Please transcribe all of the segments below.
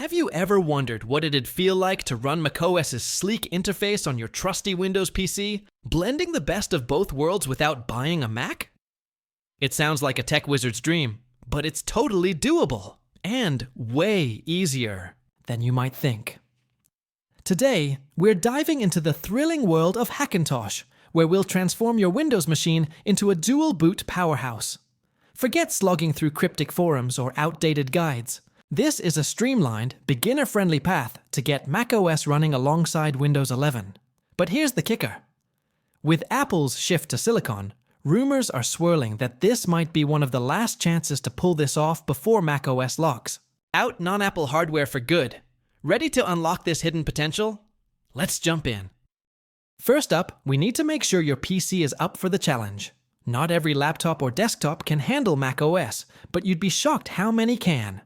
Have you ever wondered what it'd feel like to run macOS's sleek interface on your trusty Windows PC, blending the best of both worlds without buying a Mac? It sounds like a tech wizard's dream, but it's totally doable, and way easier than you might think. Today, we're diving into the thrilling world of Hackintosh, where we'll transform your Windows machine into a dual-boot powerhouse. Forget slogging through cryptic forums or outdated guides. This is a streamlined, beginner-friendly path to get macOS running alongside Windows 11. But here's the kicker. With Apple's shift to Silicon, rumors are swirling that this might be one of the last chances to pull this off before macOS locks. Out non-Apple hardware for good. Ready to unlock this hidden potential? Let's jump in. First up, we need to make sure your PC is up for the challenge. Not every laptop or desktop can handle macOS, but you'd be shocked how many can.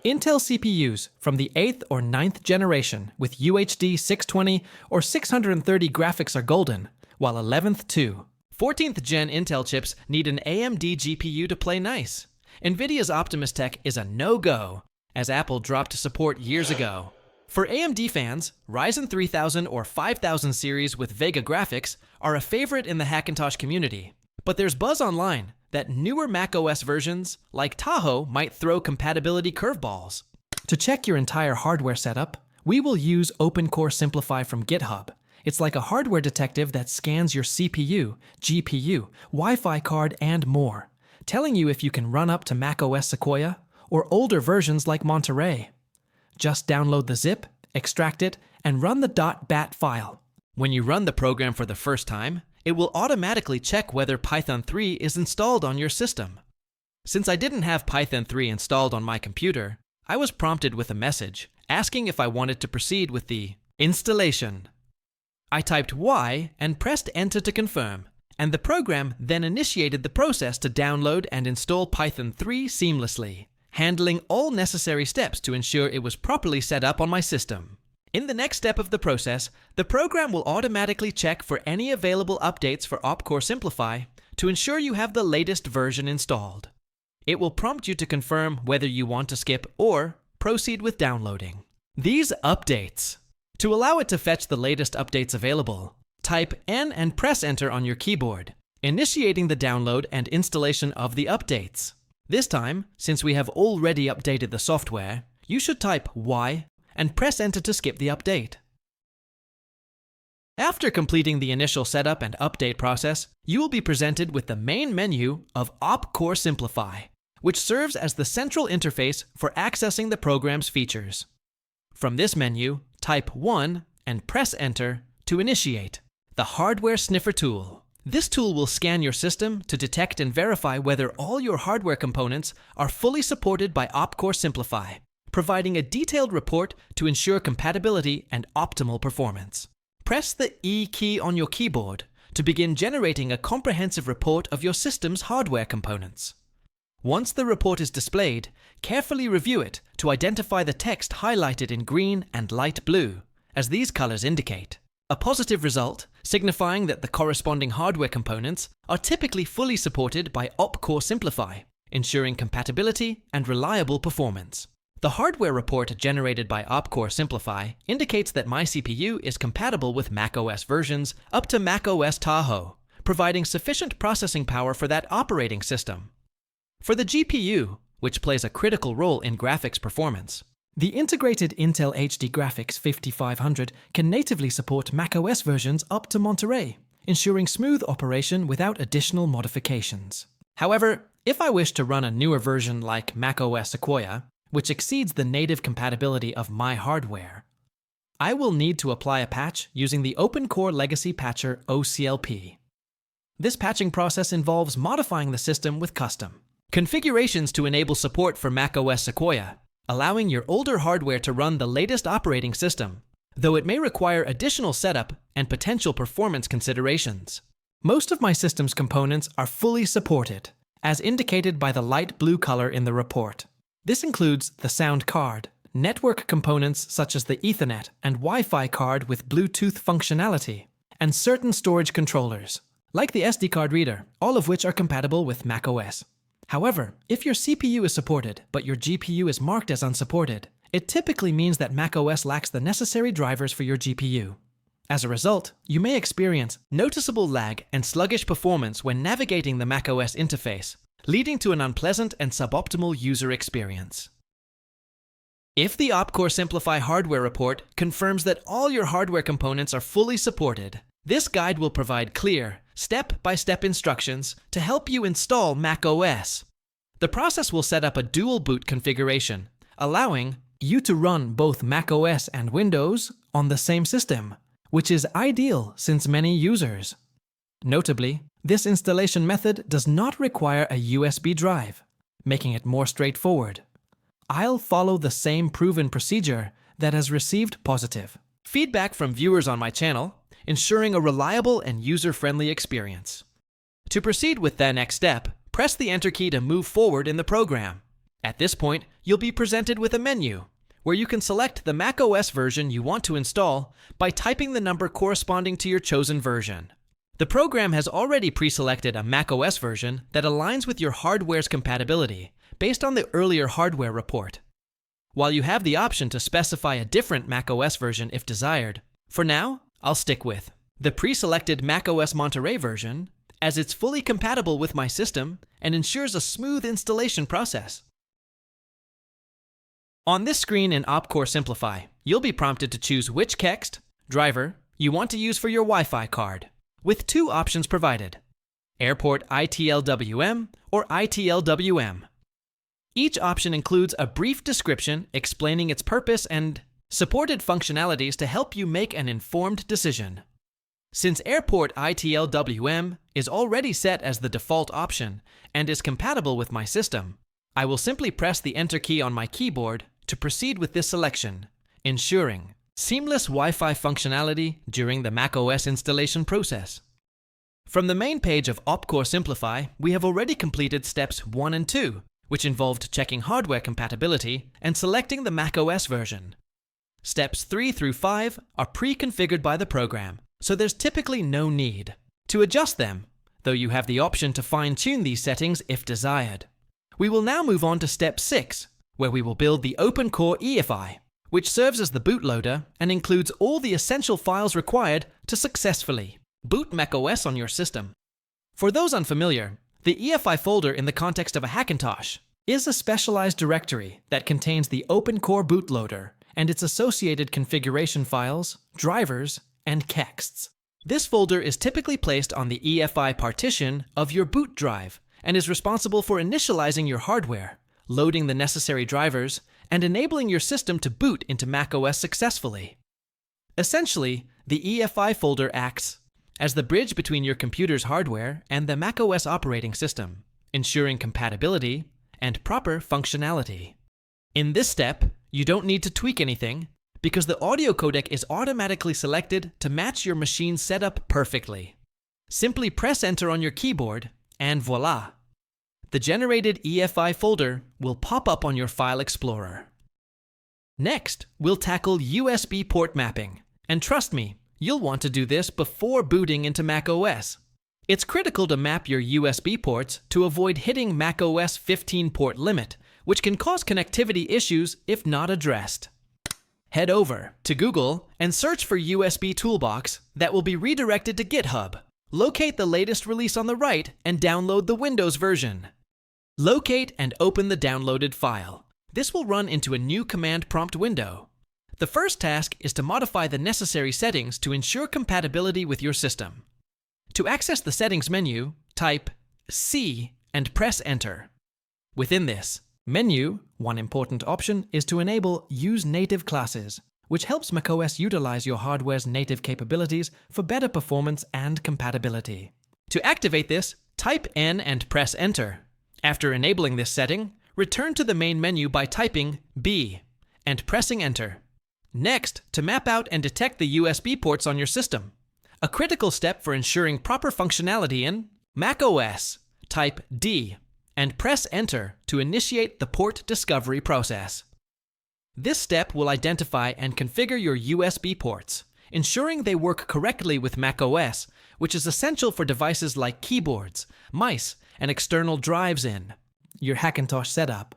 Intel CPUs from the 8th or 9th generation with UHD 620 or 630 graphics are golden, while 11th too. 14th gen Intel chips need an AMD GPU to play nice. NVIDIA's Optimus Tech is a no-go, as Apple dropped support years ago. For AMD fans, Ryzen 3000 or 5000 series with Vega graphics are a favorite in the Hackintosh community. But there's buzz online that newer macOS versions, like Tahoe, might throw compatibility curveballs. To check your entire hardware setup, we will use OpenCore Simplify from GitHub. It's like a hardware detective that scans your CPU, GPU, Wi-Fi card, and more, telling you if you can run up to macOS Sequoia or older versions like Monterey. Just download the zip, extract it, and run the .bat file. When you run the program for the first time, it will automatically check whether Python 3 is installed on your system. Since I didn't have Python 3 installed on my computer, I was prompted with a message asking if I wanted to proceed with the installation. I typed Y and pressed Enter to confirm, and the program then initiated the process to download and install Python 3 seamlessly, handling all necessary steps to ensure it was properly set up on my system. In the next step of the process, the program will automatically check for any available updates for OpenCore Simplify to ensure you have the latest version installed. It will prompt you to confirm whether you want to skip or proceed with downloading these updates. To allow it to fetch the latest updates available, type N and press Enter on your keyboard, initiating the download and installation of the updates. This time, since we have already updated the software, you should type Y and press Enter to skip the update. After completing the initial setup and update process, you will be presented with the main menu of OpenCore Simplify, which serves as the central interface for accessing the program's features. From this menu, type 1 and press Enter to initiate the Hardware Sniffer tool. This tool will scan your system to detect and verify whether all your hardware components are fully supported by OpenCore Simplify, providing a detailed report to ensure compatibility and optimal performance. Press the E key on your keyboard to begin generating a comprehensive report of your system's hardware components. Once the report is displayed, carefully review it to identify the text highlighted in green and light blue, as these colors indicate. A positive result, signifying that the corresponding hardware components are typically fully supported by OpenCore Simplify, ensuring compatibility and reliable performance. The hardware report generated by OpenCore Simplify indicates that my CPU is compatible with macOS versions up to macOS Tahoe, providing sufficient processing power for that operating system. For the GPU, which plays a critical role in graphics performance, the integrated Intel HD Graphics 5500 can natively support macOS versions up to Monterey, ensuring smooth operation without additional modifications. However, if I wish to run a newer version like macOS Sequoia, which exceeds the native compatibility of my hardware, I will need to apply a patch using the OpenCore Legacy Patcher OCLP. This patching process involves modifying the system with custom configurations to enable support for macOS Sequoia, allowing your older hardware to run the latest operating system, though it may require additional setup and potential performance considerations. Most of my system's components are fully supported, as indicated by the light blue color in the report. This includes the sound card, network components such as the Ethernet and Wi-Fi card with Bluetooth functionality, and certain storage controllers, like the SD card reader, all of which are compatible with macOS. However, if your CPU is supported but your GPU is marked as unsupported, It typically means that macOS lacks the necessary drivers for your GPU. As a result, you may experience noticeable lag and sluggish performance when navigating the macOS interface, leading to an unpleasant and suboptimal user experience. If the OpenCore Simplify hardware report confirms that all your hardware components are fully supported, this guide will provide clear, step-by-step instructions to help you install macOS. The process will set up a dual boot configuration, allowing you to run both macOS and Windows on the same system, which is ideal since many users. Notably, this installation method does not require a USB drive, making it more straightforward. I'll follow the same proven procedure that has received positive feedback from viewers on my channel, ensuring a reliable and user-friendly experience. To proceed with the next step, press the Enter key to move forward in the program. At this point, you'll be presented with a menu where you can select the macOS version you want to install by typing the number corresponding to your chosen version. The program has already pre-selected a macOS version that aligns with your hardware's compatibility based on the earlier hardware report. While you have the option to specify a different macOS version if desired, for now, I'll stick with the pre-selected macOS Monterey version, as it's fully compatible with my system and ensures a smooth installation process. On this screen in OpenCore Simplify, you'll be prompted to choose which KEXT driver you want to use for your Wi-Fi card, with two options provided: Airport ITLWM or ITLWM. Each option includes a brief description explaining its purpose and supported functionalities to help you make an informed decision. Since Airport ITLWM is already set as the default option and is compatible with my system, I will simply press the Enter key on my keyboard to proceed with this selection, ensuring seamless Wi-Fi functionality during the macOS installation process. From the main page of OpenCore Simplify, we have already completed steps 1 and 2, which involved checking hardware compatibility and selecting the macOS version. Steps 3 through 5 are pre-configured by the program, so there's typically no need to adjust them, though you have the option to fine-tune these settings if desired. We will now move on to step 6, where we will build the OpenCore EFI, which serves as the bootloader and includes all the essential files required to successfully boot macOS on your system. For those unfamiliar, the EFI folder in the context of a hackintosh is a specialized directory that contains the OpenCore bootloader and its associated configuration files, drivers, and KEXTs. This folder is typically placed on the EFI partition of your boot drive and is responsible for initializing your hardware, loading the necessary drivers, and enabling your system to boot into macOS successfully. Essentially, the EFI folder acts as the bridge between your computer's hardware and the macOS operating system, ensuring compatibility and proper functionality. In this step, you don't need to tweak anything because the audio codec is automatically selected to match your machine's setup perfectly. Simply press Enter on your keyboard and voila! The generated EFI folder will pop up on your File Explorer. Next, we'll tackle USB port mapping, and trust me, you'll want to do this before booting into macOS. It's critical to map your USB ports to avoid hitting macOS 15 port limit, which can cause connectivity issues if not addressed. Head over to Google and search for USB Toolbox that will be redirected to GitHub. Locate the latest release on the right and download the Windows version. Locate and open the downloaded file. This will run into a new command prompt window. The first task is to modify the necessary settings to ensure compatibility with your system. To access the settings menu, type C and press Enter. Within this menu, one important option is to enable Use Native Classes, which helps macOS utilize your hardware's native capabilities for better performance and compatibility. To activate this, type N and press Enter. After enabling this setting, return to the main menu by typing B and pressing Enter. Next, to map out and detect the USB ports on your system. A critical step for ensuring proper functionality in macOS, type D and press Enter to initiate the port discovery process. This step will identify and configure your USB ports, ensuring they work correctly with macOS, which is essential for devices like keyboards, mice, and external drives in your Hackintosh setup.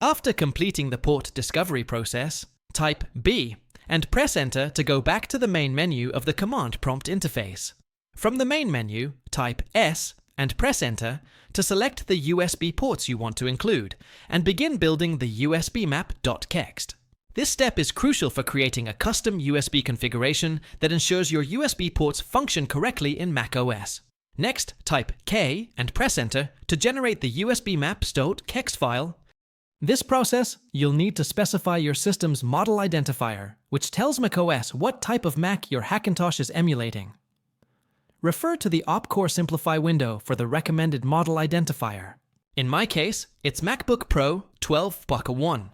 After completing the port discovery process, type B and press Enter to go back to the main menu of the command prompt interface. From the main menu, type S and press Enter to select the USB ports you want to include and begin building the USB map.txt. This step is crucial for creating a custom USB configuration that ensures your USB ports function correctly in macOS. Next, type K and press Enter to generate the USB maps.txt file. This process, you'll need to specify your system's model identifier, which tells macOS what type of Mac your Hackintosh is emulating. Refer to the OpenCore Simplify window for the recommended model identifier. In my case, it's MacBook Pro 12.1.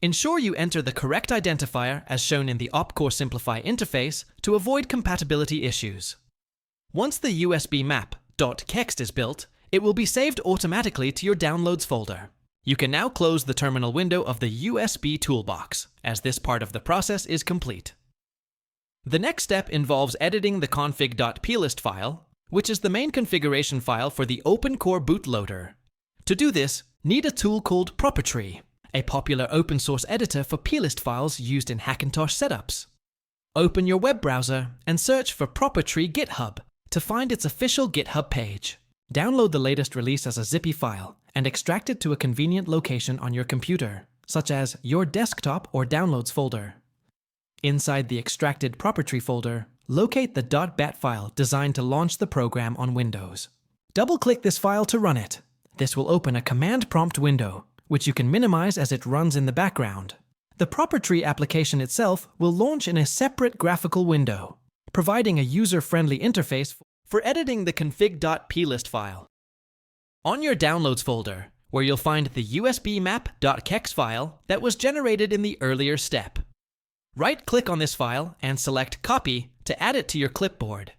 Ensure you enter the correct identifier as shown in the OpenCore Simplify interface to avoid compatibility issues. Once the USB map.txt is built, it will be saved automatically to your Downloads folder. You can now close the terminal window of the USB toolbox, as this part of the process is complete. The next step involves editing the config.plist file, which is the main configuration file for the OpenCore bootloader. To do this, need a tool called Partitioning, a popular open source editor for plist files used in Hackintosh setups. Open your web browser and search for Partitioning GitHub to find its official GitHub page. Download the latest release as a zippy file and extract it to a convenient location on your computer, such as your desktop or Downloads folder. Inside the extracted Partitioning folder, locate the .bat file designed to launch the program on Windows. Double-click this file to run it. This will open a command prompt window, which you can minimize as it runs in the background. The Partitioning application itself will launch in a separate graphical window, providing a user-friendly interface for editing the config.plist file. On your Downloads folder, where you'll find the USB map.txt file that was generated in the earlier step. Right-click on this file and select Copy to add it to your clipboard.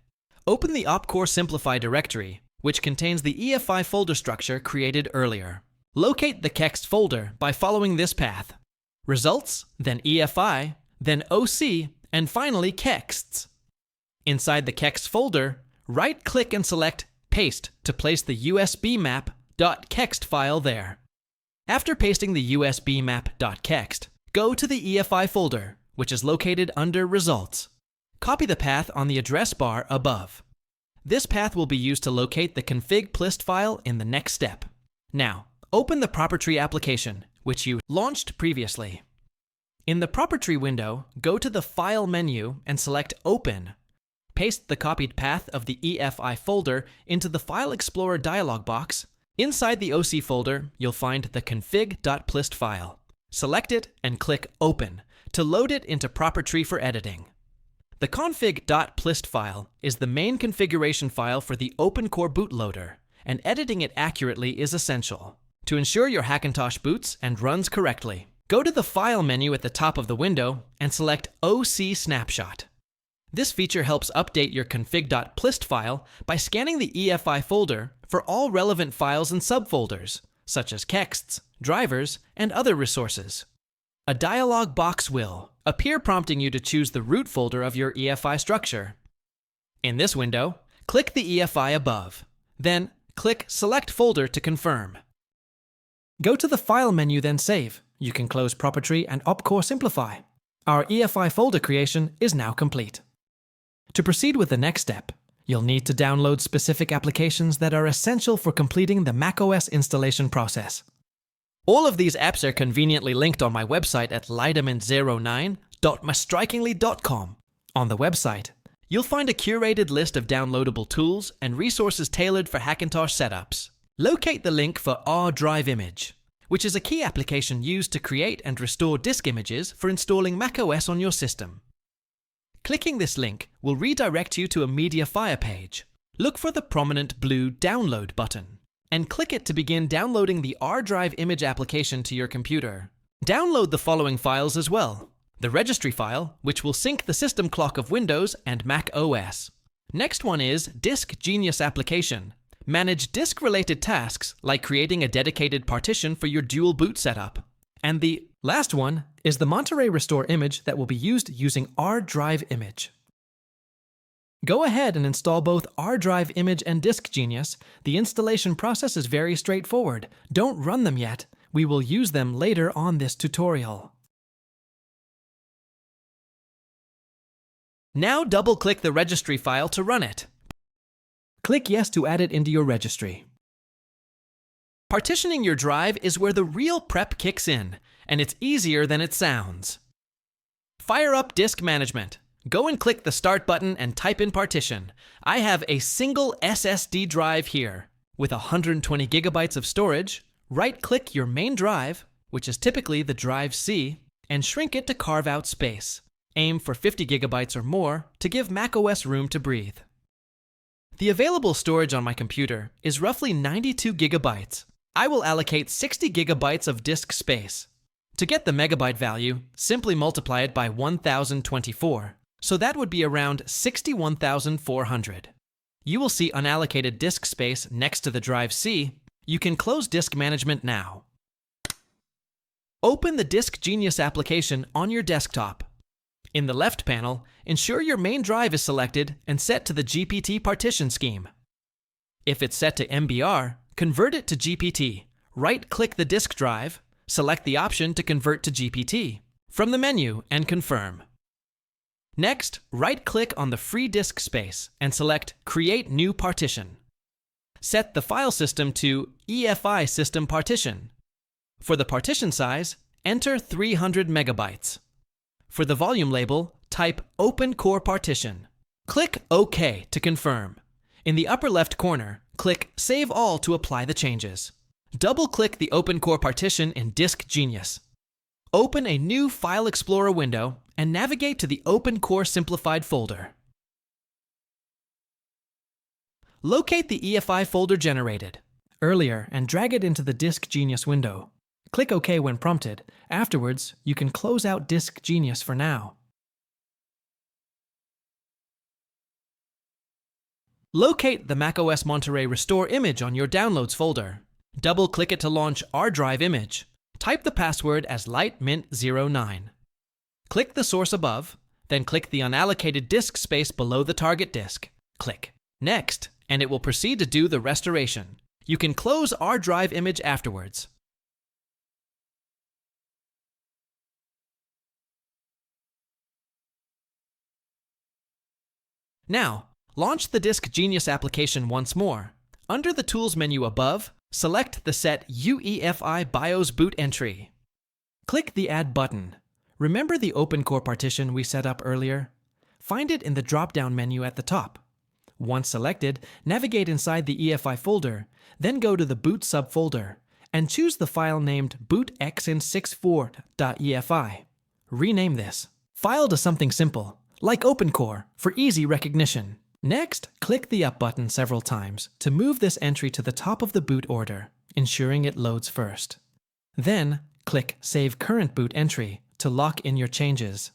Open the OpenCore Simplify directory, which contains the EFI folder structure created earlier. Locate the txt folder by following this path. Results, then EFI, then OC, and finally texts. Inside the txt folder, right-click and select Paste to place the USB map.txt file there. After pasting the USB map.txt, go to the EFI folder, which is located under Results. Copy the path on the address bar above. This path will be used to locate the config.plist file in the next step. Now, open the Partitioning application, which you launched previously. In the Partitioning window, go to the File menu and select Open. Paste the copied path of the EFI folder into the File Explorer dialog box. Inside the OC folder, you'll find the config.plist file. Select it and click Open to load it into Partitioning for editing. The config.plist file is the main configuration file for the OpenCore bootloader, and editing it accurately is essential. To ensure your Hackintosh boots and runs correctly, go to the File menu at the top of the window and select OC Snapshot. This feature helps update your config.plist file by scanning the EFI folder for all relevant files and subfolders, such as texts, drivers, and other resources. A dialog box will appear prompting you to choose the root folder of your EFI structure. In this window, click the EFI above. Then, click Select Folder to confirm. Go to the File menu, then Save. You can close Partitioning and OpenCore Simplify. Our EFI folder creation is now complete. To proceed with the next step, you'll need to download specific applications that are essential for completing the macOS installation process. All of these apps are conveniently linked on my website at lidaman09.mystrikingly.com. On the website, you'll find a curated list of downloadable tools and resources tailored for Hackintosh setups. Locate the link for R-Drive Image, which is a key application used to create and restore disk images for installing macOS on your system. Clicking this link will redirect you to a MediaFire page. Look for the prominent blue Download button and click it to begin downloading the R-Drive image application to your computer. Download the following files as well: the registry file, which will sync the system clock of Windows and Mac OS. Next one is Disk Genius application. Manage disk-related tasks like creating a dedicated partition for your dual boot setup. And the last one is the Monterey Restore image that will be used using R-Drive Image. Go ahead and install both R-Drive Image and Disk Genius. The installation process is very straightforward. Don't run them yet. We will use them later on this tutorial. Now double-click the registry file to run it. Click Yes to add it into your registry. Partitioning your drive is where the real prep kicks in, and it's easier than it sounds. Fire up Disk Management. Go and click the Start button and type in partition. I have a single SSD drive here. With 120 gigabytes of storage, right-click your main drive, which is typically the drive C, and shrink it to carve out space. Aim for 50 gigabytes or more to give macOS room to breathe. The available storage on my computer is roughly 92 gigabytes. I will allocate 60 gigabytes of disk space. To get the megabyte value, simply multiply it by 1024, so that would be around 61,400. You will see unallocated disk space next to the drive C. You can close Disk Management now. Open the Disk Genius application on your desktop. In the left panel, ensure your main drive is selected and set to the GPT partition scheme. If it's set to MBR, convert it to GPT. Right-click the disk drive, select the option to convert to GPT from the menu and confirm. Next, right-click on the free disk space and select Create New Partition. Set the file system to EFI System Partition. For the partition size, enter 300 megabytes. For the volume label, type OpenCore Partition. Click OK to confirm. In the upper left corner, click Save All to apply the changes. Double-click the OpenCore partition in Disk Genius. Open a new File Explorer window and navigate to the OpenCore Simplified folder. Locate the EFI folder generated earlier and drag it into the Disk Genius window. Click OK when prompted. Afterwards, you can close out Disk Genius for now. Locate the macOS Monterey Restore image on your Downloads folder. Double-click it to launch R drive image. Type the password as lightmint09. Click the source above, then click the unallocated disk space below the target disk. Click Next, and it will proceed to do the restoration. You can close R drive image afterwards. Now, launch the Disk Genius application once more. Under the Tools menu above, select the Set UEFI BIOS boot entry. Click the Add button. Remember the OpenCore partition we set up earlier? Find it in the drop-down menu at the top. Once selected, navigate inside the EFI folder, then go to the boot subfolder, and choose the file named bootxin64.efi. Rename this file to something simple, like OpenCore, for easy recognition. Next, click the Up button several times to move this entry to the top of the boot order, ensuring it loads first. Then, click Save Current Boot Entry to lock in your changes.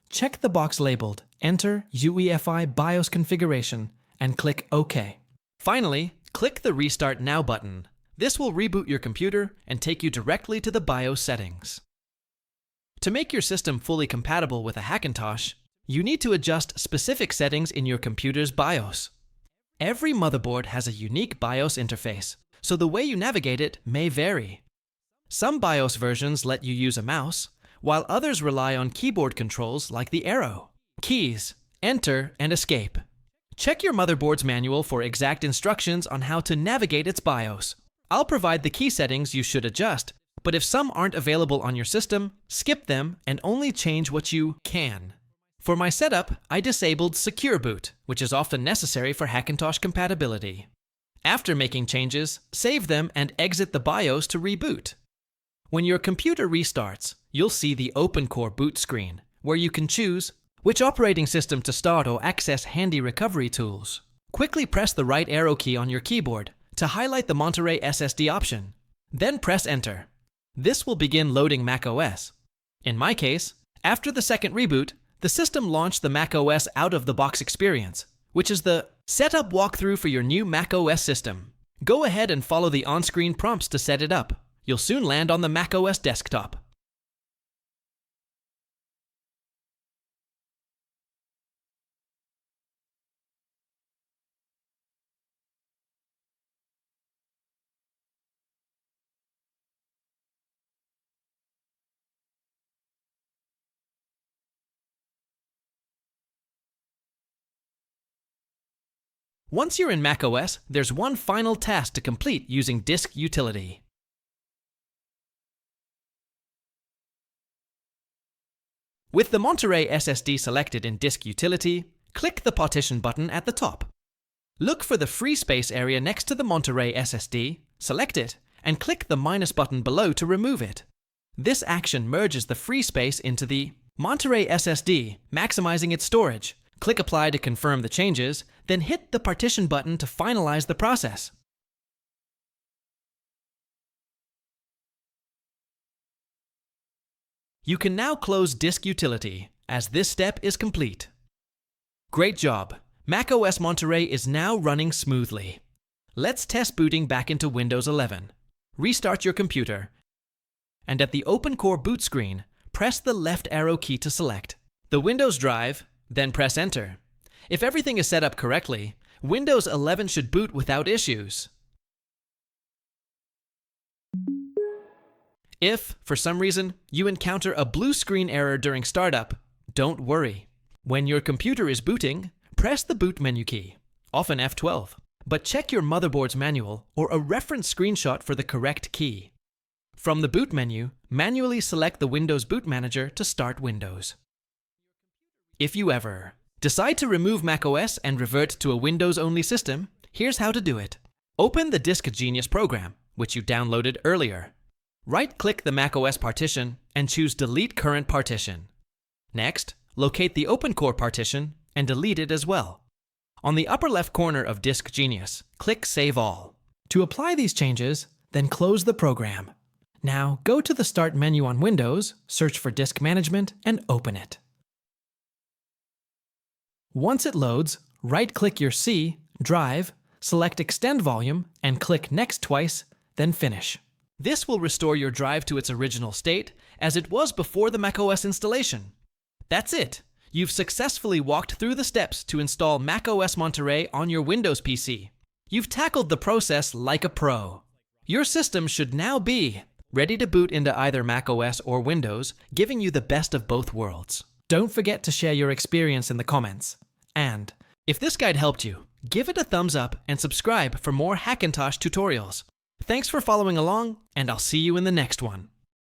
Check the box labeled Enter UEFI BIOS Configuration and click OK. Finally, click the Restart Now button. This will reboot your computer and take you directly to the BIOS settings. To make your system fully compatible with a Hackintosh, you need to adjust specific settings in your computer's BIOS. Every motherboard has a unique BIOS interface, so the way you navigate it may vary. Some BIOS versions let you use a mouse, while others rely on keyboard controls like the arrow, keys, enter, and escape. Check your motherboard's manual for exact instructions on how to navigate its BIOS. I'll provide the key settings you should adjust, but if some aren't available on your system, skip them and only change what you can. For my setup, I disabled Secure Boot, which is often necessary for Hackintosh compatibility. After making changes, save them and exit the BIOS to reboot. When your computer restarts, you'll see the OpenCore boot screen, where you can choose which operating system to start or access handy recovery tools. Quickly press the right arrow key on your keyboard to highlight the Monterey SSD option. Then press Enter. This will begin loading macOS. In my case, after the second reboot, the system launched the macOS out-of-the-box experience, which is the setup walkthrough for your new macOS system. Go ahead and follow the on-screen prompts to set it up. You'll soon land on the macOS desktop. Once you're in macOS, there's one final task to complete using Disk Utility. With the Monterey SSD selected in Disk Utility, click the Partition button at the top. Look for the free space area next to the Monterey SSD, select it, and click the minus button below to remove it. This action merges the free space into the Monterey SSD, maximizing its storage. Click Apply to confirm the changes, then hit the Partition button to finalize the process. You can now close Disk Utility, as this step is complete. Great job! macOS Monterey is now running smoothly. Let's test booting back into Windows 11. Restart your computer, and at the OpenCore boot screen, press the left arrow key to select the Windows drive, then press Enter. If everything is set up correctly, Windows 11 should boot without issues. If, for some reason, you encounter a blue screen error during startup, don't worry. When your computer is booting, press the boot menu key, often F12, but check your motherboard's manual or a reference screenshot for the correct key. From the boot menu, manually select the Windows Boot Manager to start Windows. If you ever decide to remove macOS and revert to a Windows-only system, here's how to do it. Open the Disk Genius program, which you downloaded earlier. Right-click the macOS partition and choose Delete Current Partition. Next, locate the OpenCore partition and delete it as well. On the upper left corner of Disk Genius, click Save All. To apply these changes, then close the program. Now go to the Start menu on Windows, search for Disk Management, and open it. Once it loads, right-click your C, Drive, select Extend Volume, and click Next twice, then Finish. This will restore your drive to its original state, as it was before the macOS installation. That's it! You've successfully walked through the steps to install macOS Monterey on your Windows PC. You've tackled the process like a pro. Your system should now be ready to boot into either macOS or Windows, giving you the best of both worlds. Don't forget to share your experience in the comments. And if this guide helped you, give it a thumbs up and subscribe for more Hackintosh tutorials. Thanks for following along, and I'll see you in the next one.